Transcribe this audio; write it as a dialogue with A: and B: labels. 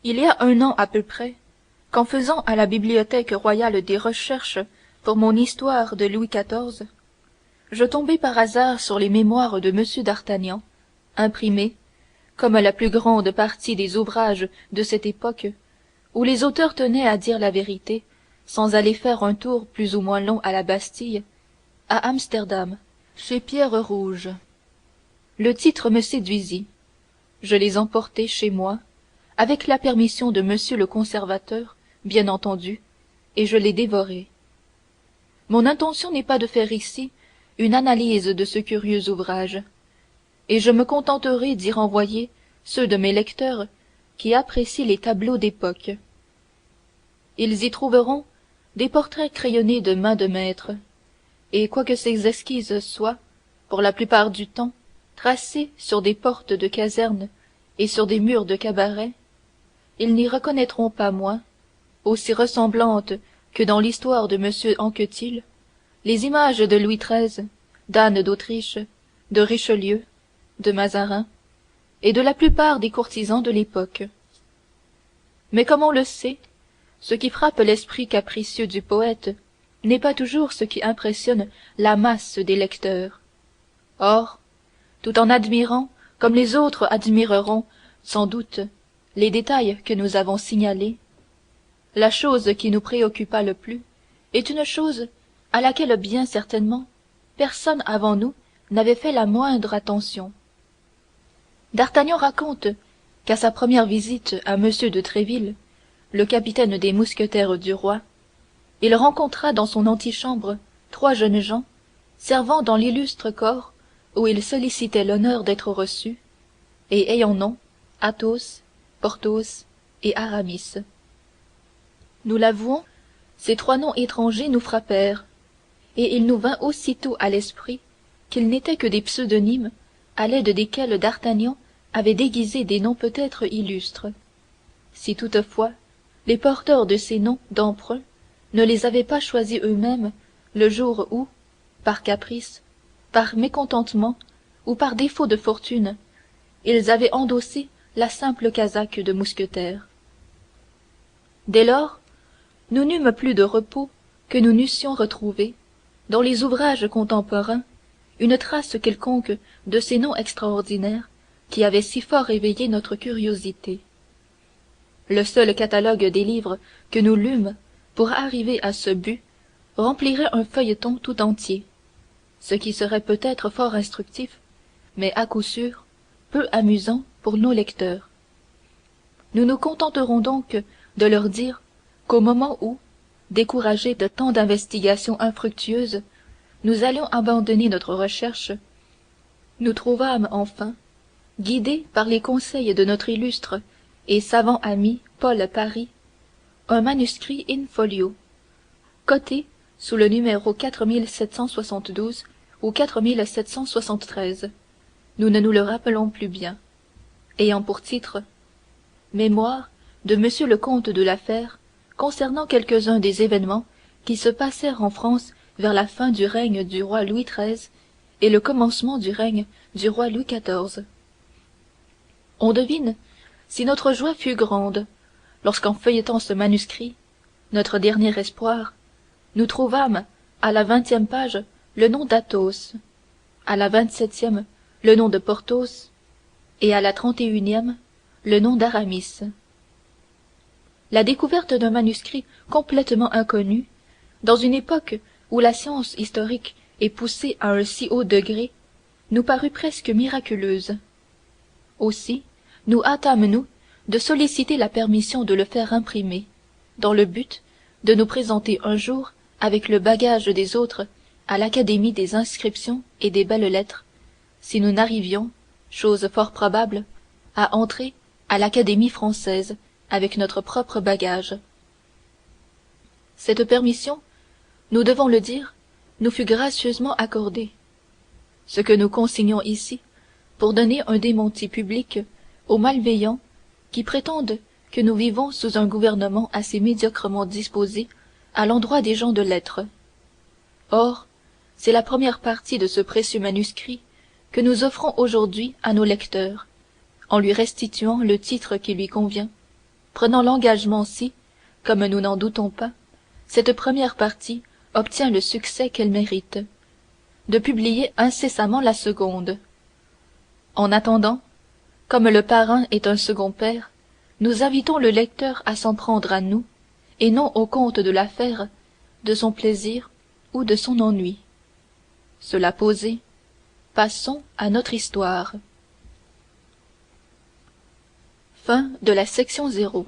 A: Il y a un an à peu près, qu'en faisant à la Bibliothèque royale des recherches pour mon histoire de Louis XIV, je tombai par hasard sur les mémoires de M. d'Artagnan, imprimés, comme la plus grande partie des ouvrages de cette époque, où les auteurs tenaient à dire la vérité, sans aller faire un tour plus ou moins long à la Bastille, à Amsterdam, chez Pierre Rouge. Le titre me séduisit. Je les emportai chez moi, avec la permission de monsieur le conservateur, bien entendu, et je les dévorai. Mon intention n'est pas de faire ici une analyse de ce curieux ouvrage, et je me contenterai d'y renvoyer ceux de mes lecteurs qui apprécient les tableaux d'époque. Ils y trouveront des portraits crayonnés de main de maître, et quoique ces esquisses soient, pour la plupart du temps, tracées sur des portes de caserne et sur des murs de cabaret, ils n'y reconnaîtront pas moins, aussi ressemblantes que dans l'histoire de M. Anquetil, les images de Louis XIII, d'Anne d'Autriche, de Richelieu, de Mazarin, et de la plupart des courtisans de l'époque. Mais comme on le sait, ce qui frappe l'esprit capricieux du poète n'est pas toujours ce qui impressionne la masse des lecteurs. Or, tout en admirant, comme les autres admireront, sans doute, les détails que nous avons signalés, la chose qui nous préoccupa le plus est une chose à laquelle bien certainement personne avant nous n'avait fait la moindre attention. D'Artagnan raconte qu'à sa première visite à M. de Tréville, le capitaine des mousquetaires du roi, il rencontra dans son antichambre 3 jeunes gens servant dans l'illustre corps où il sollicitait l'honneur d'être reçu, et ayant nom Athos, Porthos et Aramis. Nous l'avouons, ces 3 noms étrangers nous frappèrent, et il nous vint aussitôt à l'esprit qu'ils n'étaient que des pseudonymes à l'aide desquels d'Artagnan avait déguisé des noms peut-être illustres, si toutefois les porteurs de ces noms d'emprunt ne les avaient pas choisis eux-mêmes le jour où, par caprice, par mécontentement ou par défaut de fortune, ils avaient endossé la simple casaque de mousquetaire. Dès lors, nous n'eûmes plus de repos que nous n'eussions retrouvé, dans les ouvrages contemporains, une trace quelconque de ces noms extraordinaires qui avaient si fort éveillé notre curiosité. Le seul catalogue des livres que nous lûmes pour arriver à ce but remplirait un feuilleton tout entier, ce qui serait peut-être fort instructif, mais à coup sûr peu amusant pour nos lecteurs. Nous nous contenterons donc de leur dire qu'au moment où, découragés de tant d'investigations infructueuses, nous allions abandonner notre recherche, nous trouvâmes enfin, guidés par les conseils de notre illustre et savant ami Paul Paris, un manuscrit in-folio, coté sous le numéro 4772 ou 4773, nous ne nous le rappelons plus bien, ayant pour titre Mémoire de Monsieur le Comte de la Fère concernant quelques-uns des événements qui se passèrent en France vers la fin du règne du roi Louis XIII et le commencement du règne du roi Louis XIV. On devine si notre joie fut grande lorsqu'en feuilletant ce manuscrit, notre dernier espoir, nous trouvâmes à la 20e page le nom d'Athos, à la 27e le nom de Porthos et à la 31e le nom d'Aramis. La découverte d'un manuscrit complètement inconnu, dans une époque où la science historique est poussée à un si haut degré, nous parut presque miraculeuse. Aussi nous hâtâmes-nous de solliciter la permission de le faire imprimer, dans le but de nous présenter un jour avec le bagage des autres à l'Académie des inscriptions et des belles-lettres, si nous n'arrivions, chose fort probable, à entrer à l'Académie française avec notre propre bagage. Cette permission, nous devons le dire, nous fut gracieusement accordée, ce que nous consignons ici pour donner un démenti public aux malveillants qui prétendent que nous vivons sous un gouvernement assez médiocrement disposé à l'endroit des gens de lettres. Or, c'est la première partie de ce précieux manuscrit que nous offrons aujourd'hui à nos lecteurs, en lui restituant le titre qui lui convient, prenant l'engagement si, comme nous n'en doutons pas, cette première partie obtient le succès qu'elle mérite, de publier incessamment la seconde. En attendant, comme le parrain est un second père, nous invitons le lecteur à s'en prendre à nous, et non au compte de l'affaire, de son plaisir ou de son ennui. Cela posé, passons à notre histoire. Fin de la section 0.